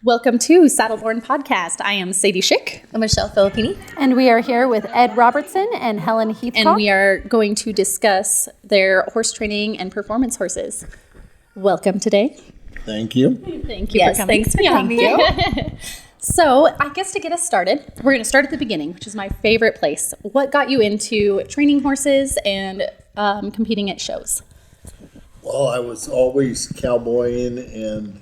Welcome to Saddleborn Podcast. I am Sadie Schick. I'm Michelle Filippini. And we are here with Ed Robertson and Helen Heathcock. And we are going to discuss their horse training and performance horses. Welcome today. Thank you. Thank you for coming. Thanks for having me. So I guess to get us started, we're going to start at the beginning, which is my favorite place. What got you into training horses and competing at shows? Well, I was always cowboying, and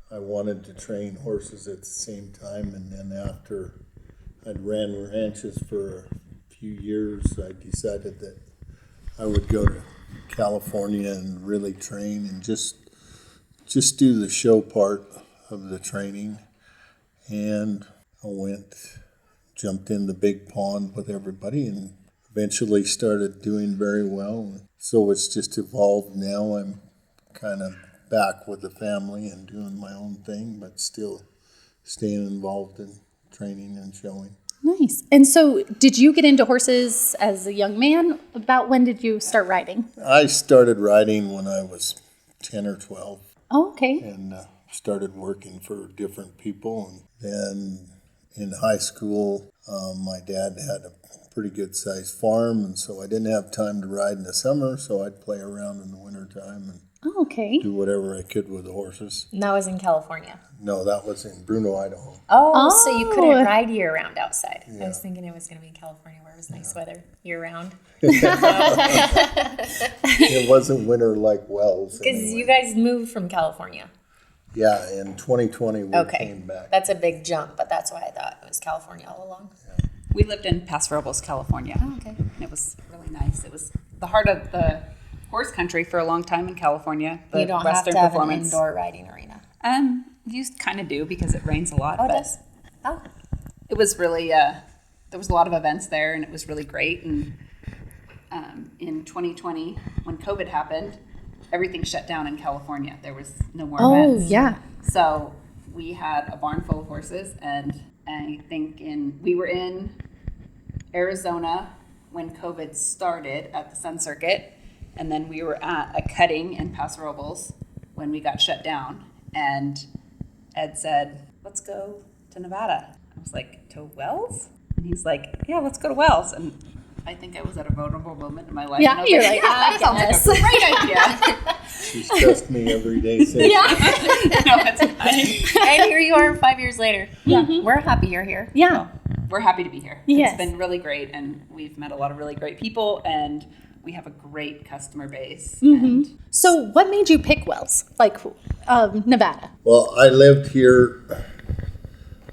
I wanted to train horses at the same time. And then after I'd ran ranches for a few years, I decided that I would go to California and really train and just do the show part of the training. And I jumped in the big pond with everybody and eventually started doing very well. So it's just evolved now. I'm kind of back with the family and doing my own thing, but still staying involved in training and showing. Nice. And so did you get into horses as a young man? About when did you start riding? I started riding when I was 10 or 12. Oh, okay. And started working for different people. And then in high school, my dad had a pretty good sized farm, and so I didn't have time to ride in the summer, so I'd play around in the wintertime and do whatever I could with the horses. And that was in California. No, that was in Bruno, Idaho. Oh, so you couldn't ride year round outside. Yeah. I was thinking it was going to be in California where it was nice weather year round. It wasn't winter like Wells. Because anyway. you guys moved from California. Yeah, in 2020 we came back. That's a big jump, but that's why I thought it was California all along. Yeah. We lived in Paso Robles, California. Oh, okay. And it was really nice. It was the heart of the horse country for a long time in California. The You don't Western have to have performance. an indoor riding arena. You kind of do because it rains a lot. Oh, it but does? Oh. It was really, there was a lot of events there, and it was really great. And in 2020, when COVID happened, everything shut down in California. There was no more events. Oh, yeah. So we had a barn full of horses, and I think we were in Arizona when COVID started at the Sun Circuit, and then we were at a cutting in Paso Robles when we got shut down, and Ed said, let's go to Nevada. I was like, to Wells? And he's like, yeah, let's go to Wells. And I think I was at a vulnerable moment in my life. Yeah, and I was you're like, like, that sounds like a great idea. She's trusted me every day since. No, it's fine. And here you are 5 years later. Yeah. We're happy you're here. Yeah. We're happy to be here. Yes. It's been really great, and we've met a lot of really great people, and we have a great customer base. And So what made you pick Wells, like Nevada? Well, I lived here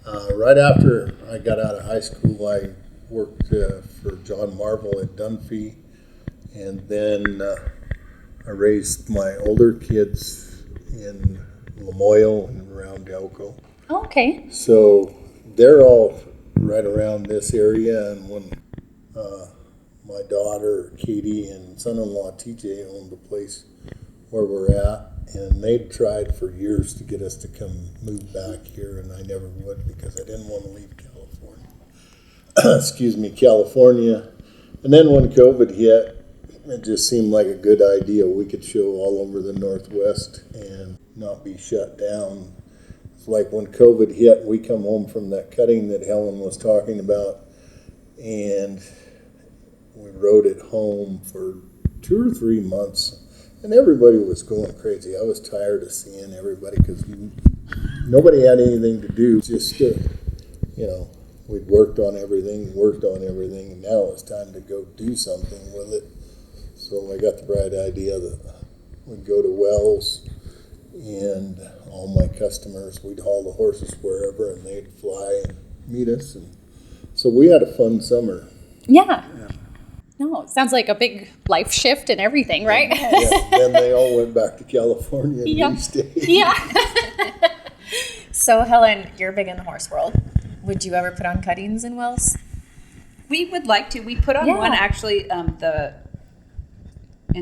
right after I got out of high school. I worked for John Marvel at Dunphy, and then I raised my older kids in Lamoille and around Delco. Oh, okay. So they're all right around this area, and when my daughter Katie and son-in-law TJ owned the place where we're at, and they'd tried for years to get us to come move back here, and I never would because I didn't want to leave California. California. And then when COVID hit, it just seemed like a good idea. We could show all over the Northwest and not be shut down. It's like when COVID hit, we come home from that cutting that Helen was talking about, and we rode it home for 2 or 3 months, and everybody was going crazy. I was tired of seeing everybody because nobody had anything to do. Just, we'd worked on everything, and now it's time to go do something with it. So I got the bright idea that we'd go to Wells, and all my customers, we'd haul the horses wherever, and they'd fly and meet us. And so we had a fun summer. Yeah. No, it sounds like a big life shift and everything, right? Yeah, then they all went back to California and we stayed. Yeah. So, Helen, you're big in the horse world. Would you ever put on cuttings in Wells? we would like to. We put on one actually in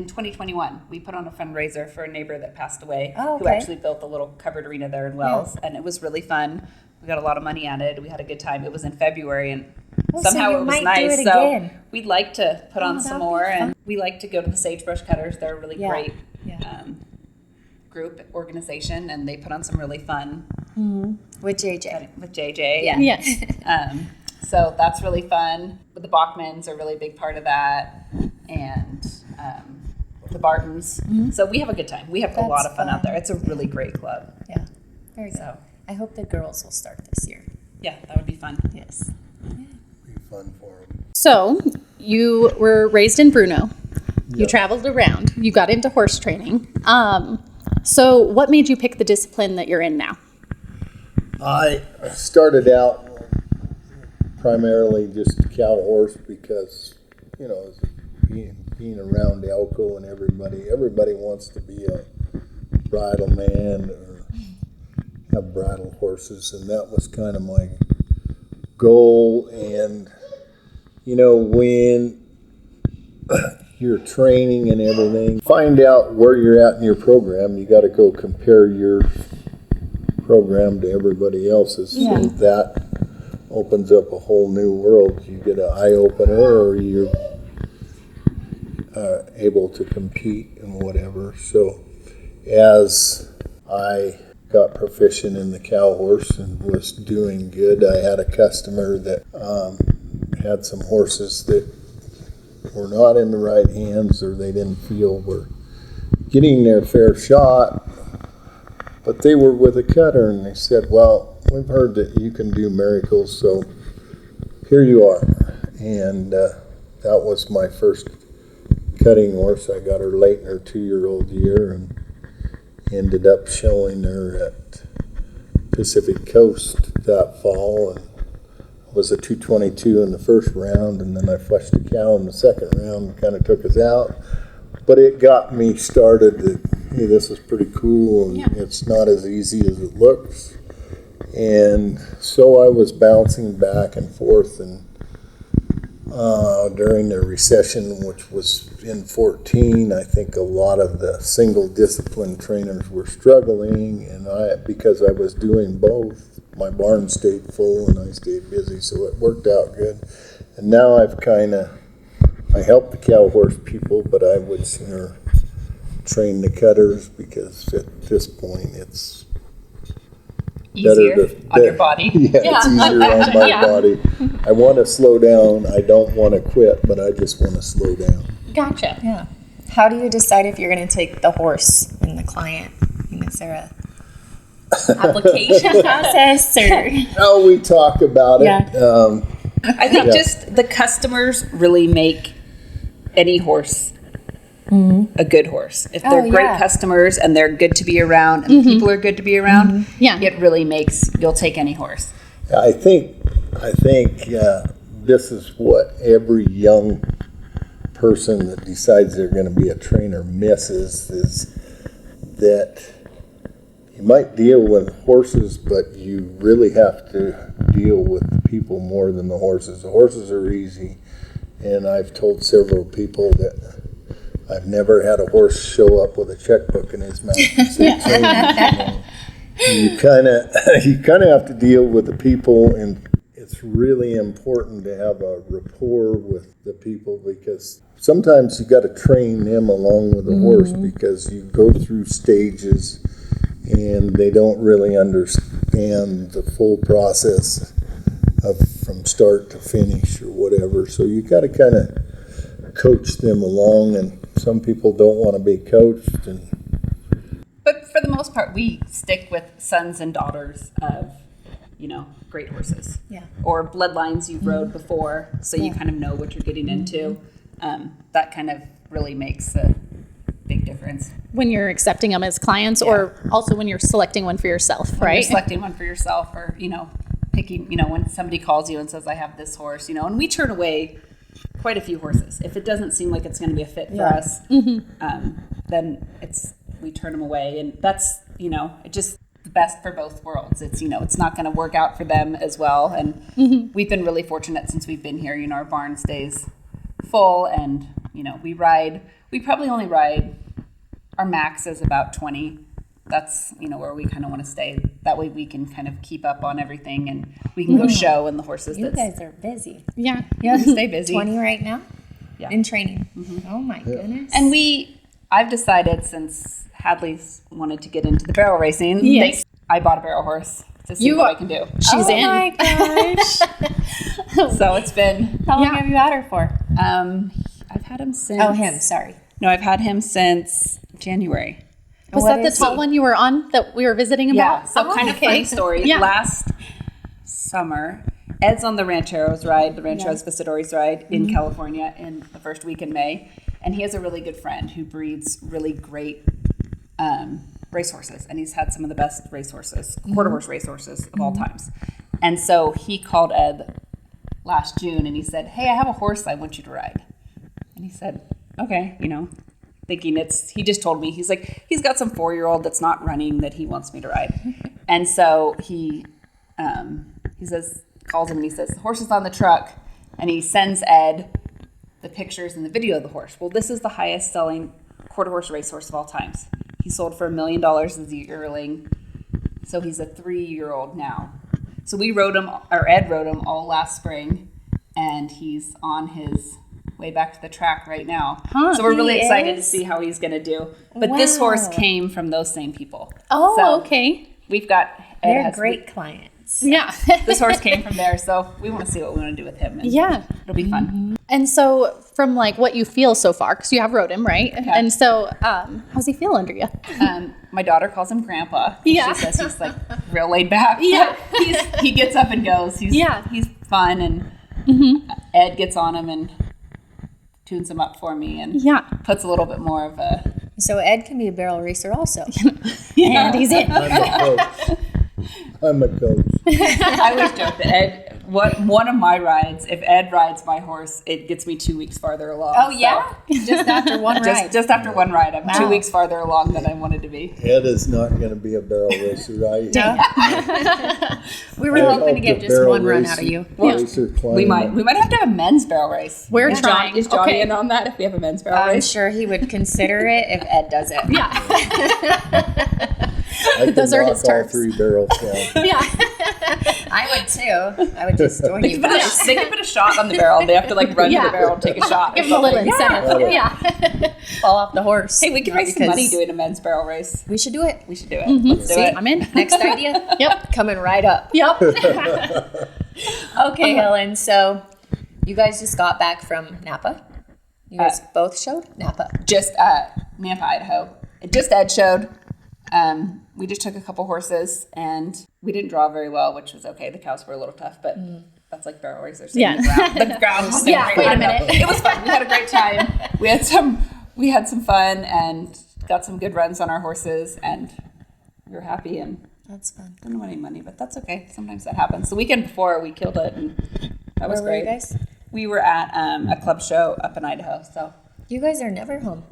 2021. We put on a fundraiser for a neighbor that passed away who actually built a little covered arena there in Wells, and it was really fun. We got a lot of money at it. We had a good time. It was in February, and somehow it was nice. So we'd like to put on some more, and we like to go to the Sagebrush Cutters. They're a really great group organization, and they put on some really fun With JJ. with JJ. Yeah. Yes. So that's really fun. But the Bachmans are a really big part of that, and the Bartons. So we have a good time. We have a lot of fun out there. It's a really great club. Yeah. Very good. So I hope the girls will start this year. yeah, that would be fun. Yes. Be fun for them. So you were raised in Bruno. You Yep. traveled around. You got into horse training. So what made you pick the discipline that you're in now? I started out primarily just cow horse because, being around Elko and everybody wants to be a bridle man or have bridle horses, and that was kind of my goal. And, when you're training and everything, find out where you're at in your program. You got to go compare your program to everybody else's. So that opens up a whole new world. You get an eye opener, or you're able to compete and whatever. So as I got proficient in the cow horse and was doing good, I had a customer that had some horses that were not in the right hands, or they didn't feel were getting their fair shot, but they were with a cutter, and they said, well, we've heard that you can do miracles, so here you are. And that was my first cutting horse. I got her late in her 2-year-old year and ended up showing her at Pacific Coast that fall, and was a 222 in the first round, and then I flushed a cow in the second round and kind of took us out. But it got me started that, hey, this is pretty cool, and it's not as easy as it looks. And so I was bouncing back and forth, and during the recession, which was in 14, I think a lot of the single discipline trainers were struggling, and because I was doing both, my barn stayed full and I stayed busy, so it worked out good. And now I help the cow horse people, but I would sooner train the cutters, because at this point it's Easier on your body. Yeah, it's easier on my body. I want to slow down. I don't want to quit, but I just want to slow down. Gotcha. Yeah. How do you decide if you're going to take the horse and the client? Is there a application process, or? Oh, we talk about it. Yeah. I think just the customers really make any horse a good horse. If they're great customers and they're good to be around, and people are good to be around, it really makes, you'll take any horse. I think this is what every young person that decides they're going to be a trainer misses, is that you might deal with horses, but you really have to deal with people more than the horses. The horses are easy, and I've told several people that I've never had a horse show up with a checkbook in his mouth and say, You kind of have to deal with the people, and it's really important to have a rapport with the people, because sometimes you got to train them along with the horse, because you go through stages and they don't really understand the full process of from start to finish or whatever. So you got to kind of coach them along, and some people don't want to be coached. But for the most part, we stick with sons and daughters of, great horses. Yeah. Or bloodlines you've rode before, so you kind of know what you're getting into. That kind of really makes a big difference. When you're accepting them as clients, or also when you're selecting one for yourself, When right? you're selecting one for yourself, or, picking, when somebody calls you and says, I have this horse, and we turn away quite a few horses. If it doesn't seem like it's going to be a fit for us, then we turn them away. And that's, just the best for both worlds. It's, it's not going to work out for them as well. And we've been really fortunate since we've been here. Our barn stays full, and, we probably only ride, our max is about 20. That's, where we kind of want to stay. That way we can kind of keep up on everything, and we can go show and the horses. You guys are busy. Yeah. Yeah, stay busy. 20 right now? Yeah. In training. Oh my goodness. And I've decided, since Hadley's wanted to get into the barrel racing, Yes. I bought a barrel horse to see what I can do. She's in. Oh my gosh. So it's been, How long have you had her for? I've had him since. Oh, him. Sorry. No, I've had him since January. Was What that the is tall he? one you were on that we were visiting Yeah. about? So kind of funny story. Yeah. Last summer, Ed's on the Rancheros ride, the Rancheros Visitores ride in California in the first week in May. And he has a really good friend who breeds really great racehorses. And he's had some of the best racehorses, quarter horse racehorses of all times. And so he called Ed last June and he said, hey, I have a horse I want you to ride. And he said, okay, thinking he just told me, he's like, he's got some 4-year-old that's not running that he wants me to ride. And so he calls him and he says, the horse is on the truck. And he sends Ed the pictures and the video of the horse. Well, this is the highest selling quarter horse racehorse of all times. He sold for $1 million as a yearling. So he's a 3-year-old now. So Ed rode him all last spring and he's on his way back to the track right now. So we're really excited to see how he's going to do. But this horse came from those same people. Oh, So okay. we've got Ed They're has great clients. Yeah. this horse came from there, so we want to see what we want to do with him. And Yeah. it'll be fun. And so from like what you feel so far, because you have rode him, right? And so how's he feel under you? My daughter calls him Grandpa. Yeah. She says he's like real laid back. Yeah. He gets up and goes. He's fun, and Ed gets on him and tunes him up for me and puts a little bit more of a. So Ed can be a barrel racer also. And he's in. I'm a coach. I always joke that Ed, one of my rides, if Ed rides my horse, it gets me 2 weeks farther along. Oh, yeah? Just after one ride. Just after one ride, I'm 2 weeks farther along than I wanted to be. Ed is not going to be a barrel racer. We were hoping to get just one run out of you. We might have to have a men's barrel race. We're trying. Is Johnny in on that if we have a men's barrel I'm race? sure he would consider it if Ed does it. Those are his all terms. 3 barrels down. Yeah. I would too. I would just join you. They can put a shot on the barrel. They have to like run to the barrel and take a shot. Give him a little incentive. Yeah. Fall off the horse. Hey, we could raise some Because money doing a men's barrel race. We should do it. We should do it. Let's do it. I'm in. Next idea? Yep. Coming right up. Yep. Okay, Helen. So you guys just got back from Napa. You guys both showed Napa. Just Nampa, Idaho. Just Ed showed. We just took a couple horses and we didn't draw very well, which was okay. The cows were a little tough, but that's like barrel racers. Yeah. The ground was Yeah, wait a minute. It was fun. We had a great time. We had some fun and got some good runs on our horses and we were happy and That's fun. didn't win any money, but that's okay. Sometimes that happens. The weekend before we killed it and that was Where were great. you guys? We were at a club show up in Idaho, so You guys are never home.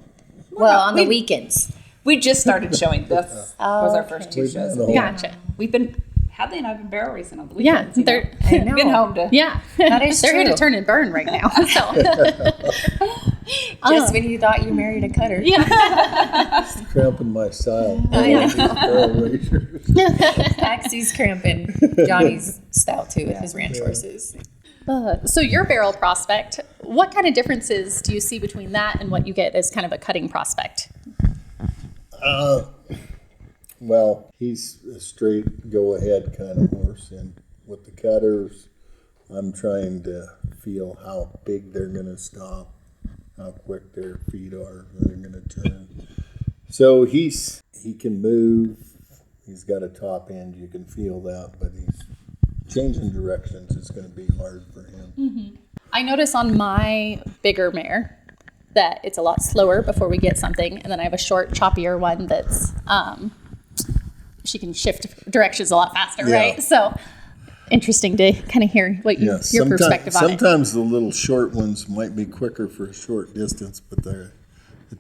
Well, on the weekends. we just started showing. This was our first 2 We've shows. been home. Gotcha. We've been Hadley and I've been barrel racing on the Yeah. weekends. They're I know. been home to. yeah. That is They're here to true. turn and burn right now. So Just when you thought you married a cutter. Cramping my style. I know. These barrel racers. Taxi's cramping Johnny's style too with his ranch horses. So your barrel prospect, what kind of differences do you see between that and what you get as kind of a cutting prospect? Well, he's a straight go-ahead kind of horse, and with the cutters, I'm trying to feel how big they're going to stop, how quick their feet are, they're going to turn. So he can move. He's got a top end. You can feel that, but he's changing directions. It's going to be hard for him. I notice on my bigger mare that it's a lot slower before we get something, and then I have a short, choppier one that's she can shift directions a lot faster, Yeah. right? So interesting to kind of hear what your perspective on it. Sometimes the little short ones might be quicker for a short distance, but the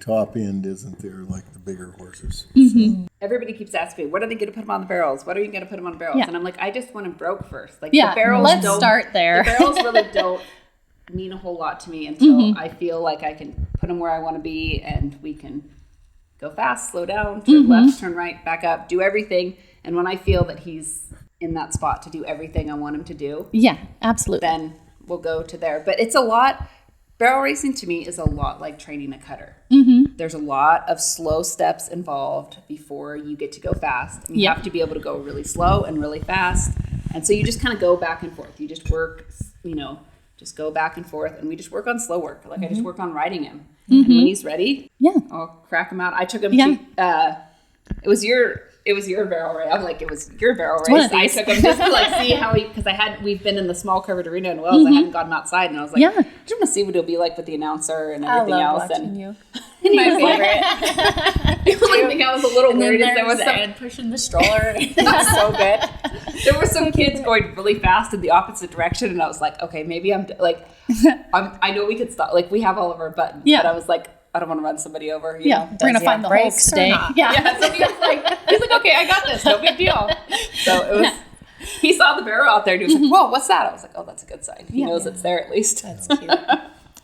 top end isn't there like the bigger horses. So, Everybody keeps asking me, what are they going to put them on the barrels? What are you going to put them on the barrels? Yeah. And I'm like, I just want them broke first. Like Yeah, the barrels let's don't, start there. The barrels really don't mean a whole lot to me until I feel like I can put them where I want to be and we can go fast, slow down, turn left, turn right, back up, do everything. And when I feel that he's in that spot to do everything I want him to do, Yeah, absolutely. then we'll go to there. But it's a lot barrel racing to me is a lot like training a cutter. Mm-hmm. There's a lot of slow steps involved before you get to go fast. And you have to be able to go really slow and really fast. And so you just kind of go back and forth. You just work, just go back and forth. And we just work on slow work. Like I just work on riding him. And when he's ready, I'll crack him out. I took him to, it was your barrel race. I'm like, it was your barrel race. I took him just to like see how because we've been in the small covered arena in Wells. I hadn't gotten outside, and I was like, I just want to see what it'll be like with the announcer and everything else. Watching and you. my favorite. The only thing I was a little worried is there was Ed pushing the stroller. It's so good. There were some kids going really fast in the opposite direction, and I was like, okay, maybe I know we could stop. Like we have all of our buttons, but I was like, I don't want to run somebody over. You know? We're gonna find the whole today. So he's like, okay, I got this. No big deal. So it was. He saw the barrel out there, and he was like, "Whoa, what's that?" I was like, "Oh, that's a good sign. He knows it's there at least." That's cute.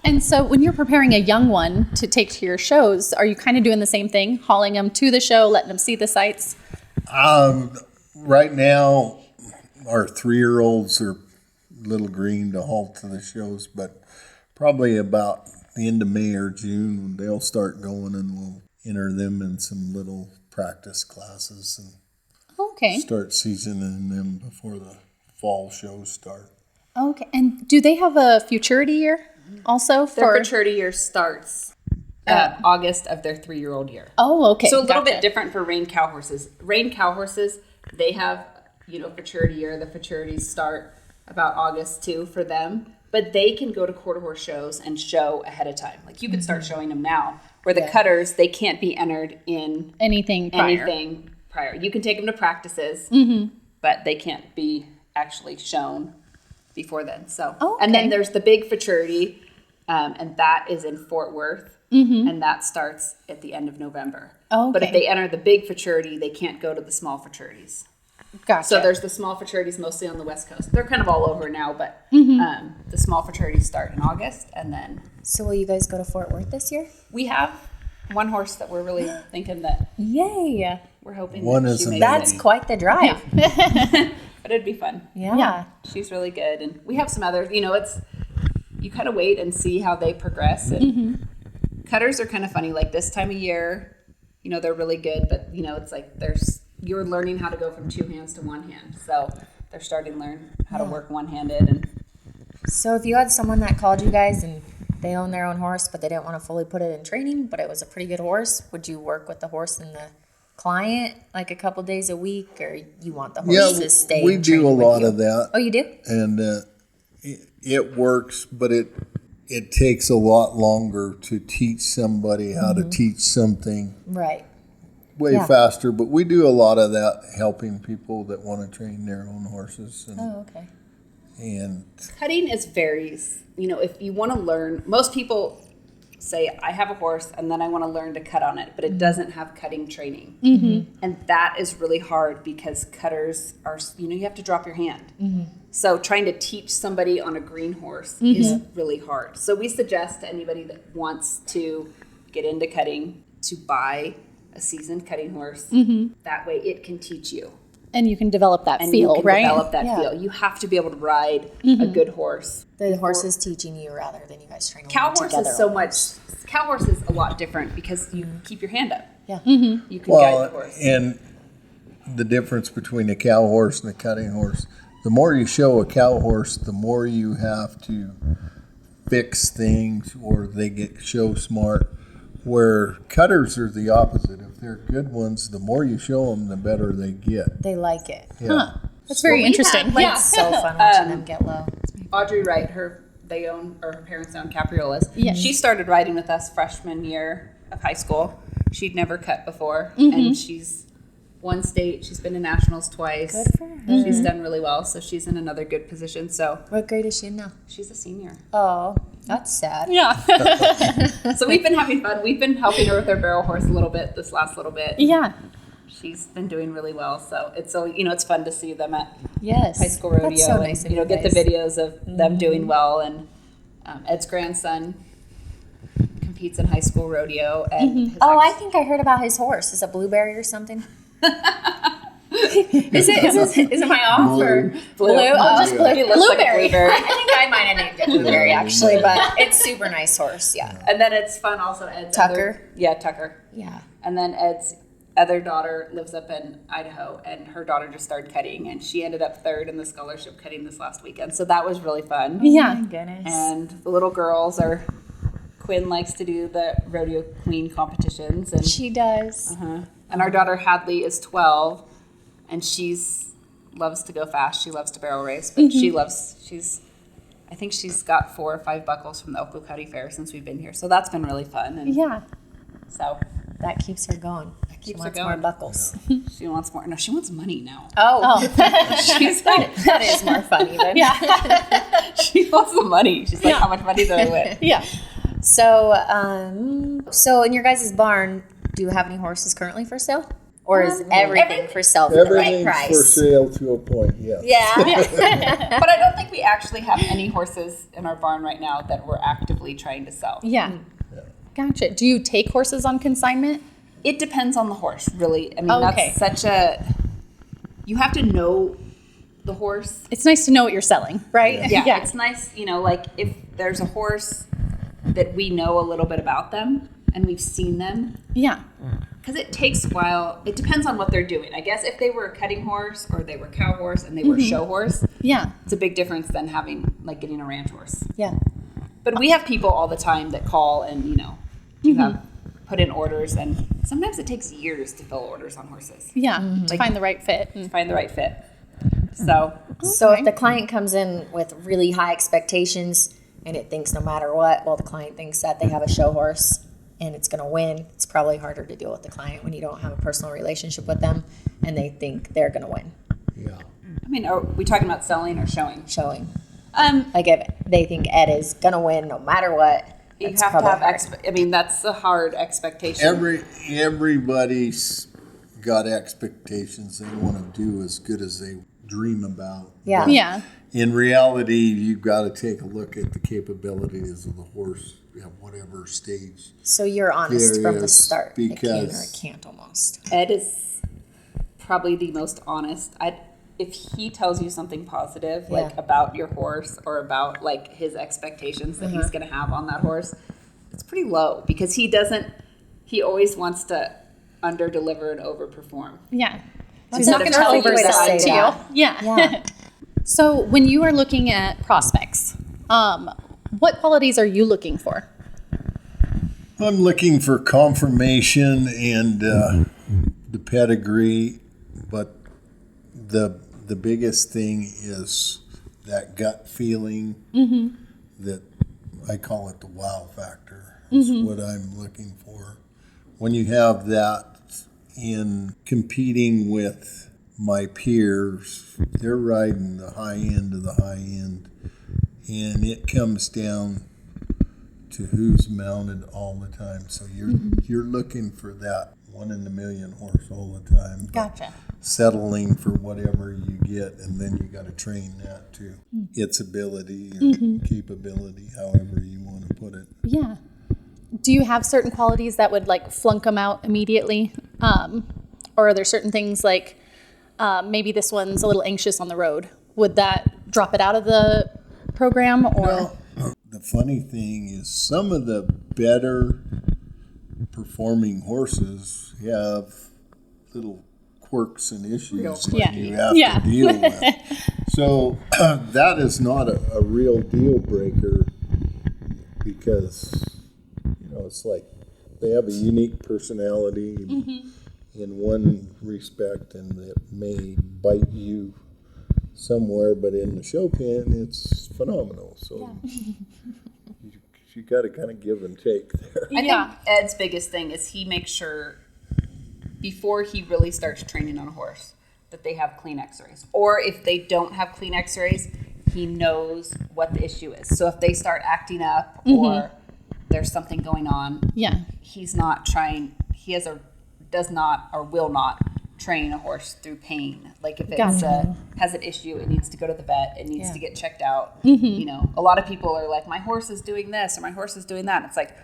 And so when you're preparing a young one to take to your shows, are you kind of doing the same thing, hauling them to the show, letting them see the sights? Right now, our 3-year-olds are a little green to haul to the shows, but probably about the end of May or June, they'll start going, and we'll enter them in some little practice classes and start seasoning them before the fall shows start. Okay. And do they have a futurity year also? Their futurity year starts August of their 3-year-old year. Oh, okay. So a little bit different for rein cow horses. Rein cow horses, they have, futurity year. The futurities start about August too for them. But they can go to quarter horse shows and show ahead of time. Like you can start showing them now. Where the cutters, they can't be entered in anything prior. You can take them to practices, but they can't be actually shown before then. So, and then there's the big futurity, and that is in Fort Worth, and that starts at the end of November. But if they enter the big futurity, they can't go to the small futurities. Gotcha. So there's the small fraternities mostly on the West Coast. They're kind of all over now, but the small fraternities start in August, and then. So will you guys go to Fort Worth this year? We have one horse that we're really thinking that. Yay! We're hoping One that is she makes That's it. quite the drive. But it'd be fun. Yeah. She's really good, and we have some others. It's you kind of wait and see how they progress. And cutters are kind of funny. Like this time of year, they're really good, but it's like you're learning how to go from 2 hands to 1 hand. So they're starting to learn how to work one-handed. And So if you had someone that called you guys and they own their own horse, but they didn't want to fully put it in training, but it was a pretty good horse, would you work with the horse and the client like a couple days a week, or you want the horse to stay? We do a lot of that. Oh, you do? And it works, but it takes a lot longer to teach somebody how to teach something. Right. Way faster, but we do a lot of that, helping people that want to train their own horses. And, Okay. And cutting varies. If you want to learn, most people say, I have a horse and then I want to learn to cut on it, but it doesn't have cutting training. And that is really hard because cutters are, you have to drop your hand. So trying to teach somebody on a green horse is really hard. So we suggest to anybody that wants to get into cutting to buy a seasoned cutting horse. That way it can teach you. And you can develop that And feel, you can right? develop that feel. You have to be able to ride a good horse. The horse is teaching you rather than you guys training Cow horse together. is so much. Cow horse is a lot different because you keep your hand up. Yeah. You can guide the horse. and the difference between a cow horse and a cutting horse, the more you show a cow horse, the more you have to fix things or they get show smart. Where cutters are the opposite. If they're good ones, the more you show them, the better they get. They like it. Yeah. That's very interesting. It's so fun watching them get low. Audrey Wright, her parents own Capriolas. Yeah. She started riding with us freshman year of high school. She'd never cut before, and she's won state. She's been to nationals twice. Good for her. She's done really well, so she's in another good position. So What grade is she in now? she's a senior. Oh, that's sad. Yeah. So we've been having fun. We've been helping her with her barrel horse a little bit this last little bit. Yeah. She's been doing really well. So it's fun to see them at Yes. high school rodeo. That's so nice of and, you get the guys. videos of them doing well. And Ed's grandson competes in high school rodeo. And his Oh, I think I heard about his horse. Is it Blueberry or something? Is it my off or Blue. Oh, just blue. He looks like a Blueberry. blueberry. I think I I might have named it Blueberry actually, but it's super nice horse. Yeah. And then it's fun also. Ed's Tucker? Tucker. Yeah. And then Ed's other daughter lives up in Idaho, and her daughter just started cutting, and she ended up third in the scholarship cutting this last weekend. So that was really fun. Yeah. Goodness. And the little girls are. Quinn likes to do the rodeo queen competitions, and She does. and our daughter Hadley is 12, and she's loves to go fast. She loves to barrel race, but I think she's got 4 or 5 buckles from the Oakland County Fair since we've been here. So that's been really fun. And Yeah. so That keeps her going. She keeps her wants going. more buckles. she wants more. No, she wants money now. Oh, She's like, that is more funny then. Yeah. she wants the money. She's like, how much money do I win? Yeah. So, so in your guys' barn, do you have any horses currently for sale? Or is everything for sale for the right Everything's price? for sale to a point, yeah. Yeah. But I don't think we actually have any horses in our barn right now that we're actively trying to sell. Yeah. Gotcha. Do you take horses on consignment? It depends on the horse, really. I mean, Okay. that's such a. You have to know the horse. It's nice to know what you're selling, right? Yeah, it's nice, like if there's a horse that we know a little bit about them and we've seen them, Yeah. because it takes a while. It depends on what they're doing. I guess if they were a cutting horse or they were cow horse and they were show horse, Yeah. it's a big difference than getting a ranch horse. Yeah. But we have people all the time that call and, you have put in orders, and sometimes it takes years to fill orders on horses Yeah. To find the right fit. to find the right fit. So, So if the client comes in with really high expectations and it thinks no matter what, well, the client thinks that they have a show horse and it's going to win, it's probably harder to deal with the client when you don't have a personal relationship with them and they think they're going to win. Yeah. I mean, are we talking about selling or showing? Showing. Um, Like if they think Ed is going to win no matter what, you that's have to probably have hard. I mean, that's a hard expectation. Everybody's got expectations they want to do as good as they dream about. Yeah. Yeah. In reality, you've got to take a look at the capabilities of the horse at whatever stage. So you're honest There from the is, start. It can or it because- can't almost. Ed is probably the most honest. If he tells you something positive, like Yeah. about your horse or about like his expectations that he's going to have on that horse, it's pretty low because he always wants to under deliver and over perform. Yeah. That's He's not a going to perfect way to oversell say it to that. you. Yeah. Yeah. So when you are looking at prospects, what qualities are you looking for? I'm looking for confirmation and the pedigree, but the biggest thing is that gut feeling that I call it the wow factor. Is what I'm looking for. When you have that in competing with my peers, they're riding the high end of the high end, and it comes down to who's mounted all the time. So you're looking for that 1 in a million horse all the time. Gotcha. Settling for whatever you get, and then you got to train that to its ability or capability, however you want to put it. Yeah. Do you have certain qualities that would like flunk them out immediately? Or are there certain things like maybe this one's a little anxious on the road? Would that drop it out of the program or? Well, the funny thing is some of the better performing horses have little quirks and issues that Yeah. you have Yeah. to deal with. So that is not a real deal breaker because, it's like they have a unique personality in one respect, and it may bite you somewhere, but in the show pen, it's phenomenal. So you got to kind of give and take there. I think Ed's biggest thing is he makes sure before he really starts training on a horse that they have clean x-rays. Or if they don't have clean x-rays, he knows what the issue is. So if they start acting up or there's something going on, he's not trying, does not or will not train a horse through pain. Like if it has an issue, it needs to go to the vet, it needs to get checked out. A lot of people are like, my horse is doing this or my horse is doing that. It's like,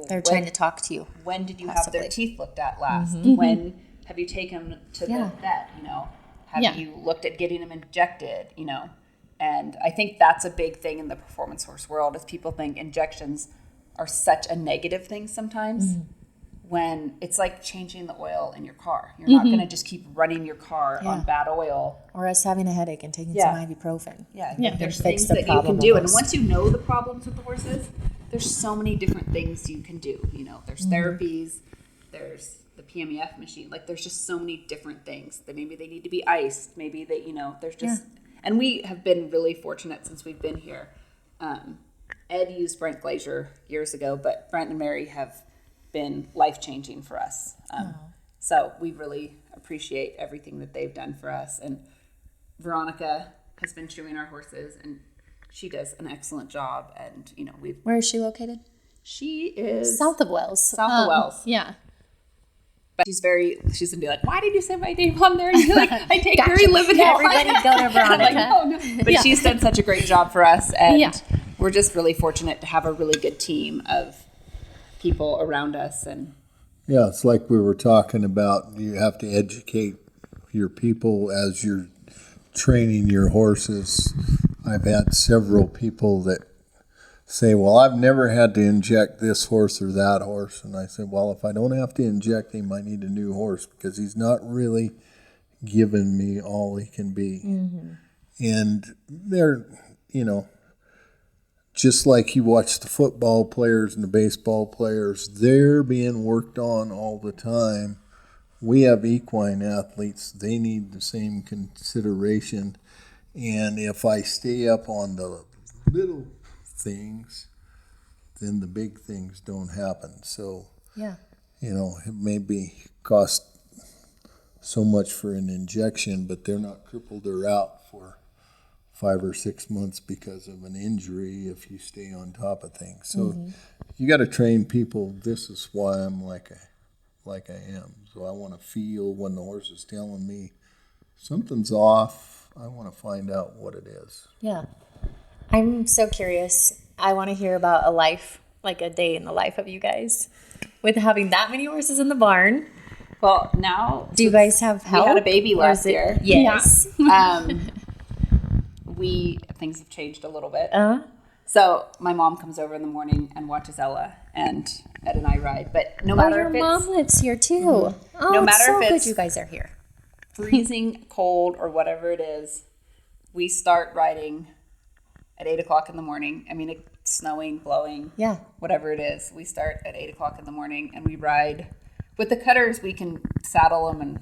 They're trying to talk to you. when did you have their teeth looked at last? When have you taken them to the vet? Have you looked at getting them injected? And I think that's a big thing in the performance horse world is people think injections are such a negative thing sometimes when it's like changing the oil in your car. You're not going to just keep running your car on bad oil. Or us having a headache and taking some ibuprofen. There's Fix things the that you problem can do. And almost. once you know the problems with the horses, there's so many different things you can do. You know, there's therapies, there's the PMEF machine. Like there's just so many different things that maybe they need to be iced. Maybe they, you know, there's just, and we have been really fortunate since we've been here. Ed used Brent Glazier years ago, but Brent and Mary have been life-changing for us. So we really appreciate everything that they've done for us. And Veronica has been shoeing our horses, and she does an excellent job. And, you know, Where is she located? she is South of Wells. South of Wells. Yeah. But she's gonna be like, why did you say my name on there? You're like, I take very limited. Everybody go to Veronica. I'm like, oh, no. But she's done such a great job for us, and we're just really fortunate to have a really good team of people around us. And Yeah, it's like we were talking about. You have to educate your people as you're training your horses. I've had several people that say, well, I've never had to inject this horse or that horse. And I said, well, if I don't have to inject him, I need a new horse because he's not really giving me all he can be. And they're, you know, just like you watch the football players and the baseball players, they're being worked on all the time. We have equine athletes. They need the same consideration. And if I stay up on the little things, then the big things don't happen. So, you know, it may be cost so much for an injection, but they're not crippled or out for 5 or 6 months because of an injury if you stay on top of things. So you got to train people. This is why I'm like I am. So I want to feel when the horse is telling me something's off. I want to find out what it is. Yeah. I'm so curious. I want to hear about a life, like a day in the life of you guys with having that many horses in the barn. well, now Do you guys have help? we had a baby Or is last it- year. Yes. Things have changed a little bit. Uh-huh. So my mom comes over in the morning and watches Ella, and Ed and I ride. But no matter your if it's mom lives here too. Oh, No it's matter so if good it's- you guys are here. freezing cold or whatever it is, we start riding at 8 o'clock in the morning. I mean, it's snowing, blowing, Yeah. whatever it is. We start at 8 o'clock in the morning and we ride. With the cutters, we can saddle them and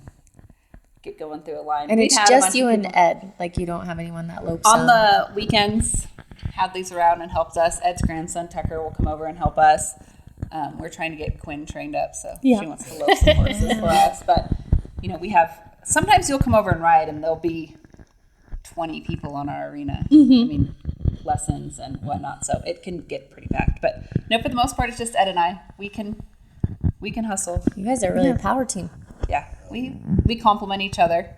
get going through a line. And We've it's had a just bunch you of and people- Ed. Like you don't have anyone that lopes On the weekends, Hadley's around and helps us. Ed's grandson, Tucker, will come over and help us. We're trying to get Quinn trained up, so she wants to lope some horses for us. But, you know, we have, sometimes you'll come over and ride and there'll be 20 people on our arena. I mean, lessons and whatnot, so it can get pretty packed. But no, for the most part, it's just Ed and I. We can hustle. You guys are really a power team. Yeah, we complement each other.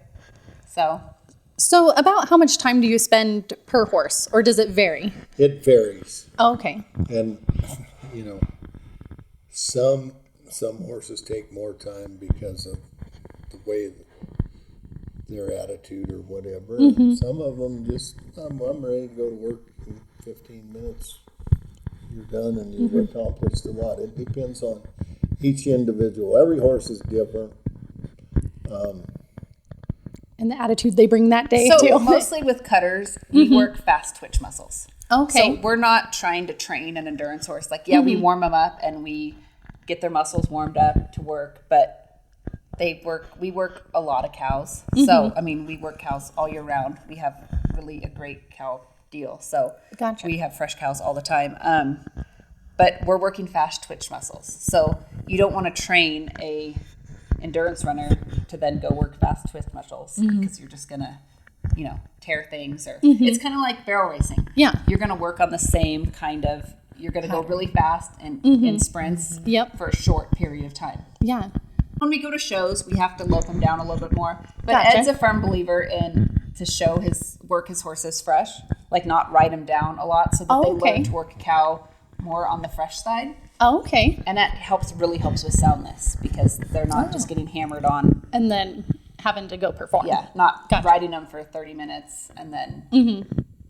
So about how much time do you spend per horse, or does it vary? It varies. Oh, okay. And, you know, some horses take more time because of the way their attitude or whatever. And some of them just, I'm ready to go to work in 15 minutes. You're done and you've accomplished a lot. It depends on each individual. Every horse is different. And the attitude they bring that day So too. mostly with cutters, we work fast twitch muscles. Okay. So we're not trying to train an endurance horse. Like, we warm them up and we get their muscles warmed up to work, but we work a lot of cows. So, I mean, we work cows all year round. We have really a great cow deal. So Gotcha. we have fresh cows all the time. But we're working fast twitch muscles. So you don't want to train a endurance runner to then go work fast twitch muscles because you're just going to, tear things or it's kind of like barrel racing. Yeah. You're going to work on the same kind of, you're going to go really fast and in sprints Yep. for a short period of time. Yeah. When we go to shows, we have to lope them down a little bit more. But Gotcha. Ed's a firm believer in to work his horses fresh, like not ride them down a lot so that they okay. learn to work a cow more on the fresh side. Oh, okay. And that really helps with soundness because they're not just getting hammered on. And then having to go perform. Yeah, not Gotcha. riding them for 30 minutes and then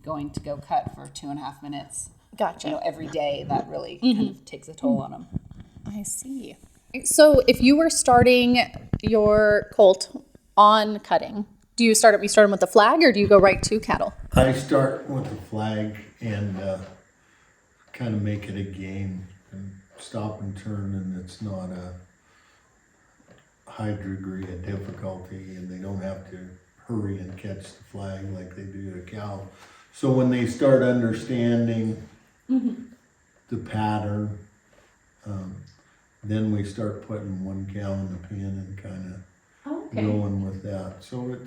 going to go cut for 2.5 minutes, Gotcha. every day, that really kind of takes a toll on them. I see. So if you were starting your colt on cutting, do you start them with the flag, or do you go right to cattle? I start with the flag and kind of make it a game and stop and turn, and it's not a high degree of difficulty, and they don't have to hurry and catch the flag like they do a cow. So when they start understanding the pattern, then we start putting one cow in the pen and kind of going with that. So it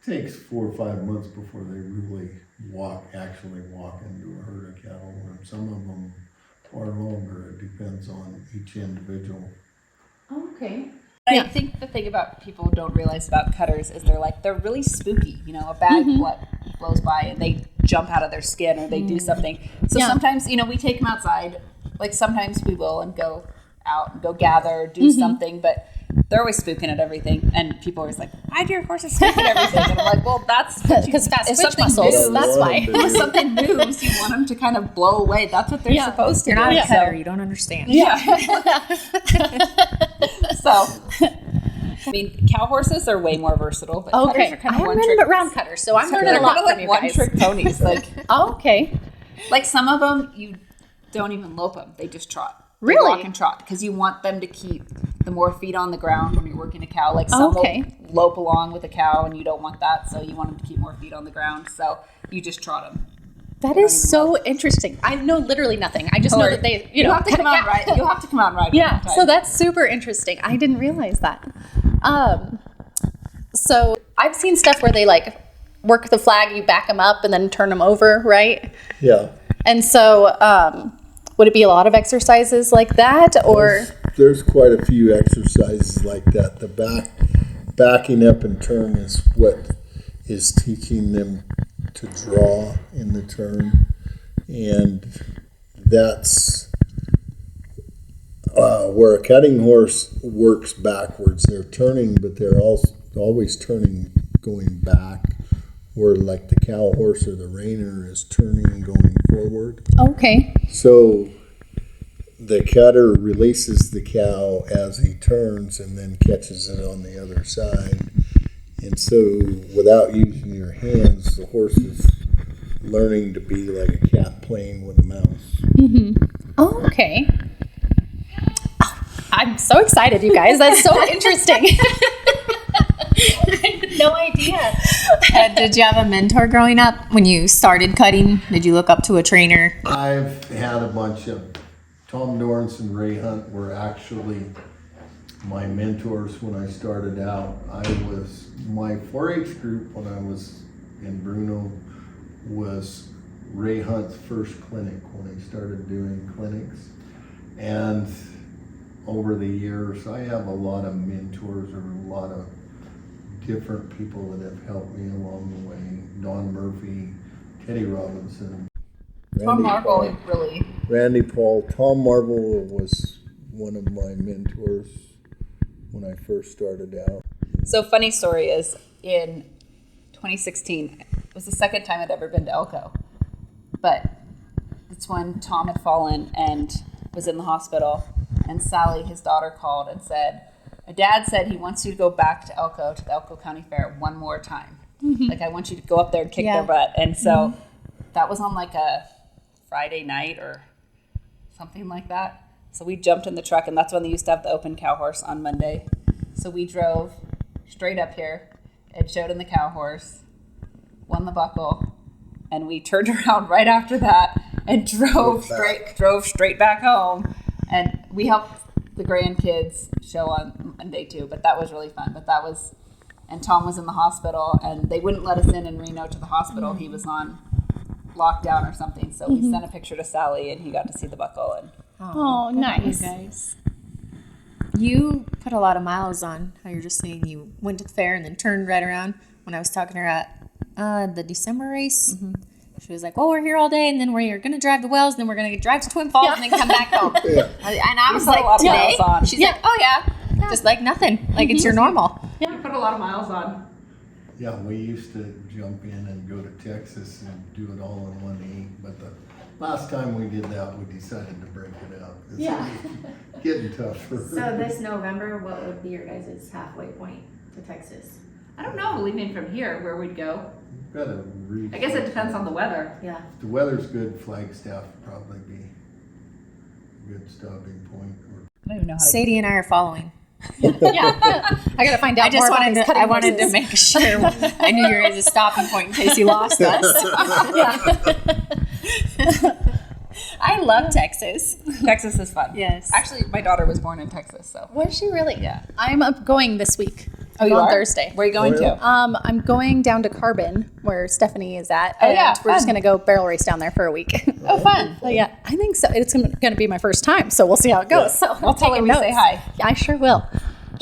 takes 4 or 5 months before they really actually walk into a herd of cattle, and some of them are longer. It depends on each individual. Okay. I think the thing about people don't realize about cutters is they're really spooky. A bad blows by and they jump out of their skin or they do something. So sometimes, we take them outside. Like sometimes we will and go out and go gather, do something, but they're always spooking at everything. And people are always like, why do your horses spook at everything? And I'm like, well, that's because fast twitch muscles. That's why. If something moves, you want them to kind of blow away. That's what they're supposed to You're do. not a cutter. You don't understand. Yeah. So, I mean, cow horses are way more versatile, but cutters are kind of I remember round cutters, so I'm learning a lot from you guys. one-trick ponies. Okay. Like some of them, you don't even lope them; they just trot. They Really? walk and trot because you want them to keep the more feet on the ground when you're working a cow. Like some will lope along with a cow, and you don't want that, so you want them to keep more feet on the ground. So you just trot them. That is so interesting. I know literally nothing. I just know that they, You have to come out and ride. You'll have to come out and ride. Yeah, so that's super interesting. I didn't realize that. So I've seen stuff where they work the flag, you back them up and then turn them over, right? Yeah. And so would it be a lot of exercises like that, or? There's quite a few exercises like that. The backing up and turn is what is teaching them to draw in the turn, and that's where a cutting horse works backwards. They're turning, but they're also always turning going back, where like the cow horse or the reiner is turning and going forward. Okay. So the cutter releases the cow as he turns and then catches it on the other side. And so without using your hands, the horse is learning to be like a cat playing with a mouse. Oh, okay. Oh, I'm so excited, you guys. That's so interesting. I had no idea. Did you have a mentor growing up when you started cutting? Did you look up to a trainer? I've had a bunch of Tom Dorrance and Ray Hunt were actually my mentors when I started out. My 4-H group when I was in Bruno was Ray Hunt's first clinic when he started doing clinics. And over the years, I have a lot of mentors or a lot of different people that have helped me along the way. Don Murphy, Teddy Robinson. Tom Marvel really. Randy Paul. Tom Marvel was one of my mentors when I first started out. So funny story is in 2016, it was the second time I'd ever been to Elko. But it's when Tom had fallen and was in the hospital, and Sally, his daughter, called and said, my dad said he wants you to go back to Elko, to the Elko County Fair one more time. Like, I want you to go up there and kick their butt. And so that was on like a Friday night or something like that. So we jumped in the truck, and that's when they used to have the open cow horse on Monday. So we drove straight up here. It showed in the cow horse, won the buckle, and we turned around right after that and drove straight back home. And we helped the grandkids show on Monday too, but that was really fun. And Tom was in the hospital, and they wouldn't let us in Reno to the hospital. He was on lockdown or something, so we sent a picture to Sally, and he got to see the buckle. And Oh, nice. You guys. You put a lot of miles on how you're just saying you went to the fair and then turned right around. When I was talking to her at the December race, she was like, well, we're here all day, and then we're going to drive to Wells, and then we're going to drive to Twin Falls, and then come back home. And I was put a lot like, of miles today? on. She's like, oh, yeah. Just like nothing. Like, it's your normal. you put a lot of miles on. Yeah, we used to jump in and go to Texas and do it all in one eat, but the last time we did that, we decided to break it up. It's getting tougher. So this November, what would be your guys' halfway point to Texas? I don't know, leaving from here, where we'd go. Gotta read. I guess it depends on the weather. Yeah. If the weather's good, Flagstaff would probably be a good stopping point. I don't even know how to. Sadie and I are following. Yeah. I gotta find out I just more about wanted these to, cutting I wanted to horses. make sure I knew you were a stopping point in case you lost us. I love Texas. Texas is fun. Yes. Actually, my daughter was born in Texas, so. Was she really? Yeah. I'm up going this week. Oh, you on are? Thursday. Where are you going Oh, yeah. to? I'm going down to Carbon, where Stephanie is at. Oh, yeah, and we're just fun. gonna go barrel race down there for a week. Oh, fun. But yeah, I think so. It's gonna be my first time, so we'll see how it goes. So I'll tell her taking we say notes. hi. Yeah, I sure will.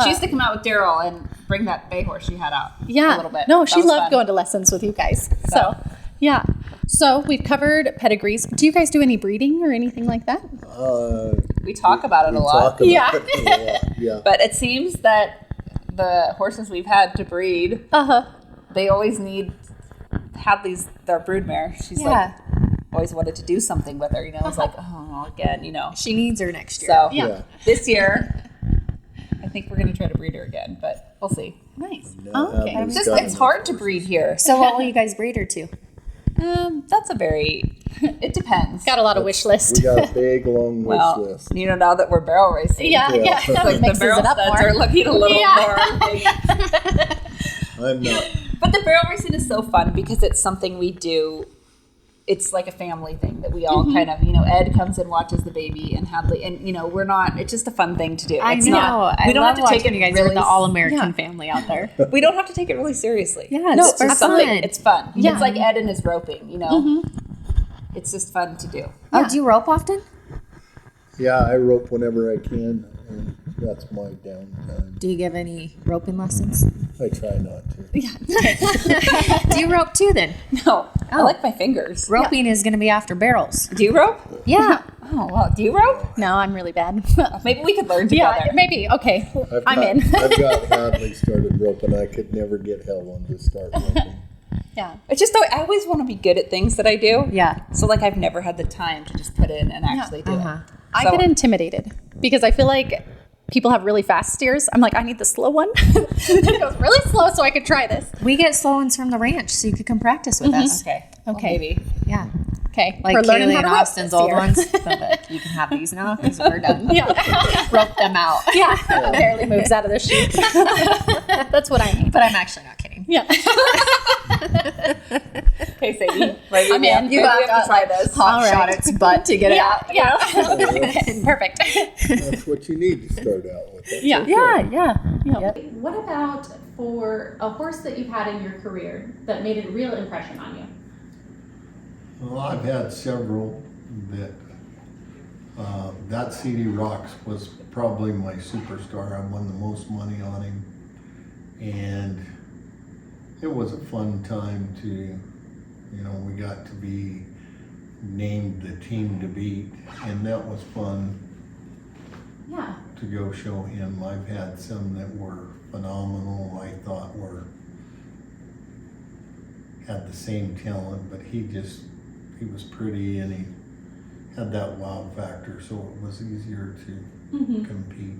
She used to come out with Daryl and bring that bay horse she had out. Yeah, A little bit. No, That she was loved fun. going to lessons with you guys. So yeah. So we've covered pedigrees. Do you guys do any breeding or anything like that? We talk about it We a lot. talk about Yeah. it a lot, yeah. But it seems that the horses we've had to breed, they always have their broodmare. She's like, always wanted to do something with her, you know. It's like, oh, again, you know. She needs her next year. So Yeah. this year, I think we're going to try to breed her again, but we'll see. Nice. Now Okay. Abby's It's got it's enough hard to horses. breed here. So what will you guys breed her to? That's it depends. Got a lot of wish list. We got a big, long wish Well, list. you know, now that we're barrel racing. Yeah, Yeah. that Like the mixes barrel it up studs more. are looking a little more. I'm not. But the barrel racing is so fun because it's something we do. It's like a family thing that we all Mm-hmm. kind of, you know, Ed comes and watches the baby and Hadley, and you know, we're not. It's just a fun thing to do. I It's know. Not, I we don't love have to take watching it you guys. really. Are the all-American Yeah. family out there. We don't have to take it really seriously. Yeah, No, it's it's for just Something. fun. It's fun. Yeah. It's like Ed and his roping. You know, it's just fun to do. Oh, do you rope often? Yeah, I rope whenever I can, and that's my downtime. Do you give any roping lessons? I try not to. Do you rope too then? No, I Oh. like my fingers. Roping is going to be after barrels. Do you rope? Yeah. Oh, well, do you rope? No, I'm really bad. Maybe we could learn together. Yeah, maybe. Okay, I'm in. I've got Hadley started roping. I could never get Helen to start roping. Yeah. It's just I always want to be good at things that I do. Yeah. So like I've never had the time to just put in and actually do Uh-huh. it. I So- get intimidated because I feel like people have really fast steers. I'm like, I need the slow one. It goes really slow so I could try this. We get slow ones from the ranch, so you could come practice with us. Okay. Okay. Maybe. Yeah. Okay. Like We're learning Kaylee how to and rope Austin's this old year. ones. So that you can have these now because we're done. Yeah. Rope them out. Yeah. Barely moves out of the chute. That's what I need. But I'm actually not kidding. Yeah. Okay, Sadie. Maybe I'm we have, in. maybe You we got have to try this. Hot All right. shot its butt to get it out. Yeah. Perfect. That's what you need to start out with. That's Yeah. okay. Yeah. What about for a horse that you've had in your career that made a real impression on you? Well, I've had several that CD Rocks was probably my superstar. I won the most money on him, and it was a fun time to, you know, we got to be named the team to beat, and that was fun Yeah. to go show him. I've had some that were phenomenal. I thought had the same talent, but he was pretty and he had that wow factor, so it was easier to compete.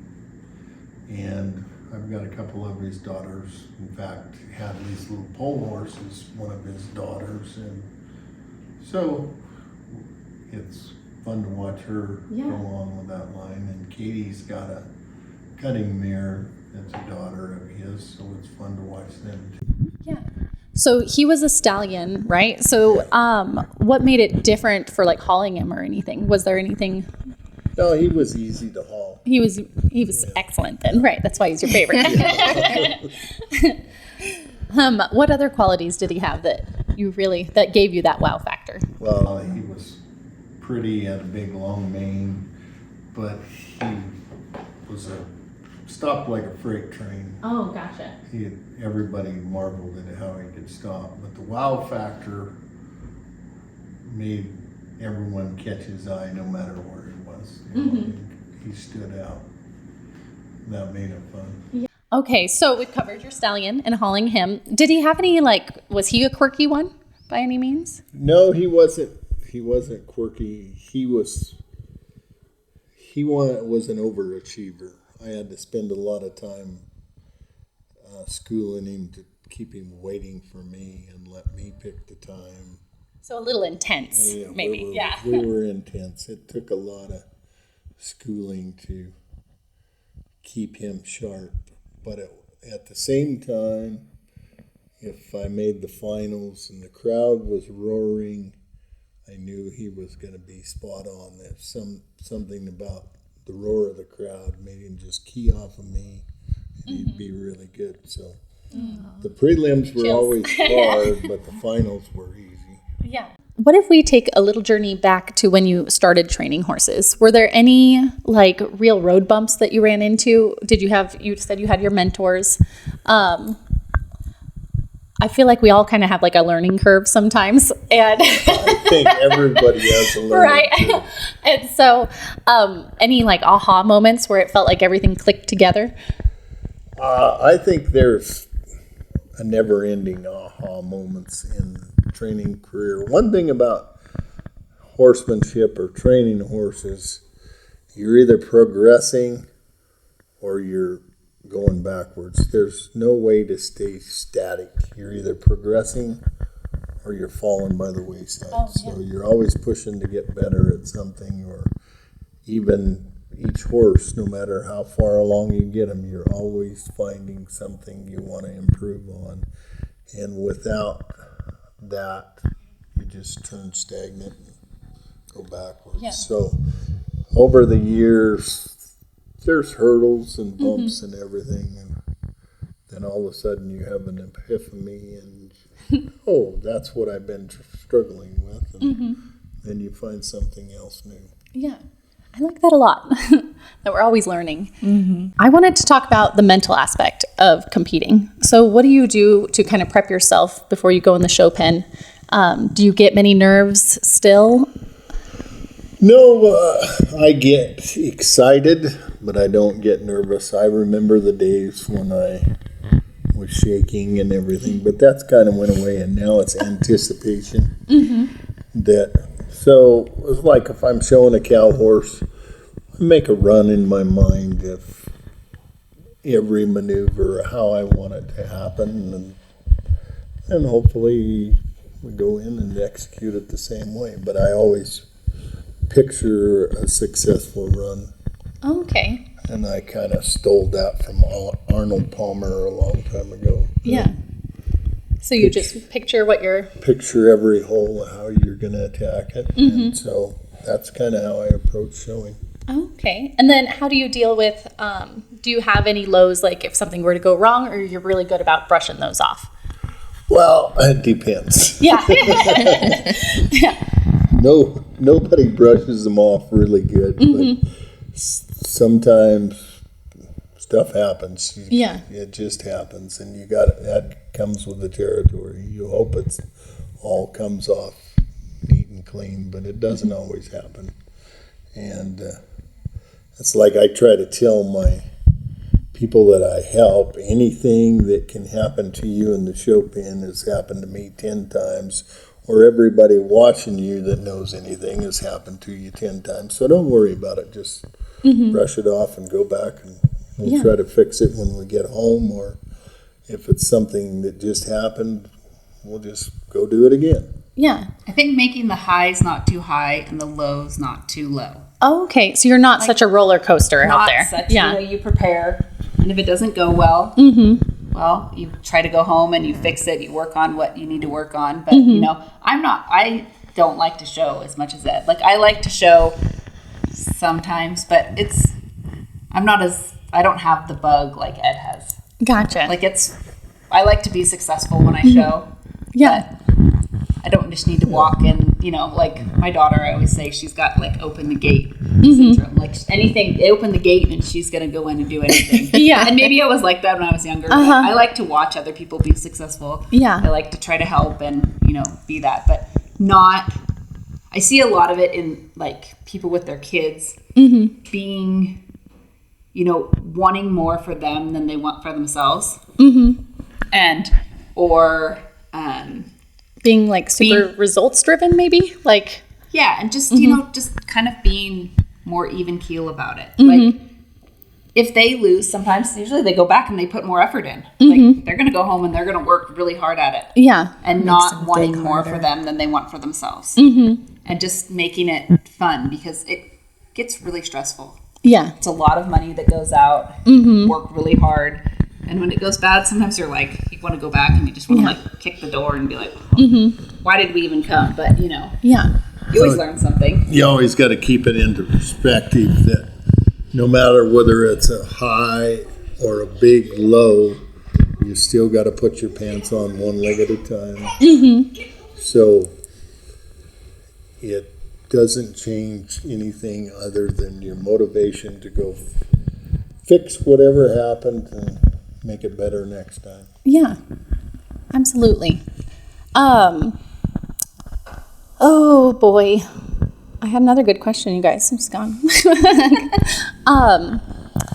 And I've got a couple of his daughters. In fact, Hadley's little pole horse is one of his daughters, and so it's fun to watch her Yeah. go on with that line. And Katie's got a cutting mare that's a daughter of his, so it's fun to watch them too. Yeah. So he was a stallion, right? So what made it different for like hauling him or anything? Was there anything? No, he was easy to haul. He was excellent then, right? That's why he's your favorite. What other qualities did he have that gave you that wow factor? Well, he was pretty, had a big long mane, but he was stopped like a freight train. Oh, gotcha. Everybody marveled at how he could stop, but the wow factor made everyone catch his eye no matter where he was. You know, he stood out. That made it fun. Okay, so we've covered your stallion and hauling him. Did he have any, was he a quirky one by any means? No, he wasn't. He wasn't quirky. He was an overachiever. I had to spend a lot of time schooling him to keep him waiting for me and let me pick the time. So a little intense, maybe. We were intense. It took a lot of schooling to keep him sharp. But at the same time, if I made the finals and the crowd was roaring, I knew he was going to be spot on. There's something about the roar of the crowd made him just key off of me, and he'd be really good. So the prelims were always hard, but the finals were easy. Yeah. What if we take a little journey back to when you started training horses? Were there any real road bumps that you ran into? You said you had your mentors. I feel like we all kind of have a learning curve sometimes. And I think everybody has a learning curve. And so any aha moments where it felt like everything clicked together? I think there's a never-ending aha moments in training career. One thing about horsemanship or training horses, you're either progressing or you're going backwards. There's no way to stay static. You're either progressing or you're falling by the wayside. So you're always pushing to get better at something, or even each horse, no matter how far along you get them, you're always finding something you want to improve on. And without that, you just turn stagnant and go backwards. Yeah. So over the years, there's hurdles and bumps and everything, and then all of a sudden you have an epiphany and that's what I've been struggling with, and then you find something else new. Yeah, I like that a lot. That we're always learning. I wanted to talk about the mental aspect of competing. So what do you do to kind of prep yourself before you go in the show pen? Do you get many nerves still? No, I get excited, but I don't get nervous. I remember the days when I was shaking and everything, but that's kind of went away, and now it's anticipation. So it's like if I'm showing a cow horse, I make a run in my mind of every maneuver, how I want it to happen, and hopefully we go in and execute it the same way. But I always picture a successful run. Okay. And I kind of stole that from Arnold Palmer a long time ago. Yeah. So you just picture picture every hole, how you're going to attack it. And so that's kind of how I approach showing. Okay. And then how do you deal with, do you have any lows, if something were to go wrong, or you're really good about brushing those off? Well, it depends. Yeah. Nobody brushes them off really good, but sometimes stuff happens. It just happens, and that comes with the territory. You hope it's all comes off neat and clean, but it doesn't always happen. And it's like I try to tell my people that I help, anything that can happen to you in the show pen has happened to me 10 times, or everybody watching you that knows anything has happened to you 10 times. So don't worry about it. Just brush it off and go back, and we'll try to fix it when we get home, or if it's something that just happened, we'll just go do it again. Yeah. I think making the highs not too high and the lows not too low. Oh, okay. So you're not such a roller coaster out there. You prepare, and if it doesn't go well, well, you try to go home and you fix it. You work on what you need to work on. But I don't like to show as much as Ed. I like to show sometimes, but I don't have the bug like Ed has. Gotcha. I like to be successful when I show. Yeah. I don't just need to walk in, my daughter, I always say she's got open the gate syndrome. Anything, open the gate and she's going to go in and do anything. Yeah. And maybe I was like that when I was younger. But I like to watch other people be successful. Yeah. I like to try to help and, be that. But I see a lot of it in people with their kids being, wanting more for them than they want for themselves. Or being like super results driven, maybe like. Yeah, and just, you know, just kind of being more even keel about it. Like, if they lose, sometimes usually they go back and they put more effort in. Like, they're going to go home and they're going to work really hard at it. Yeah. And not wanting more for them than they want for themselves. And just making it fun, because it gets really stressful. Yeah. It's a lot of money that goes out, work really hard. And when it goes bad, sometimes you're like, you want to go back and you just want to like kick the door and be like, why did we even come? But, you know. Yeah. You always learn something. You always got to keep it into perspective that no matter whether it's a high or a big low, you still got to put your pants on one leg at a time. So it doesn't change anything other than your motivation to go fix whatever happened and make it better next time. Yeah, absolutely. Oh boy, I had another good question, you guys. I'm just gone.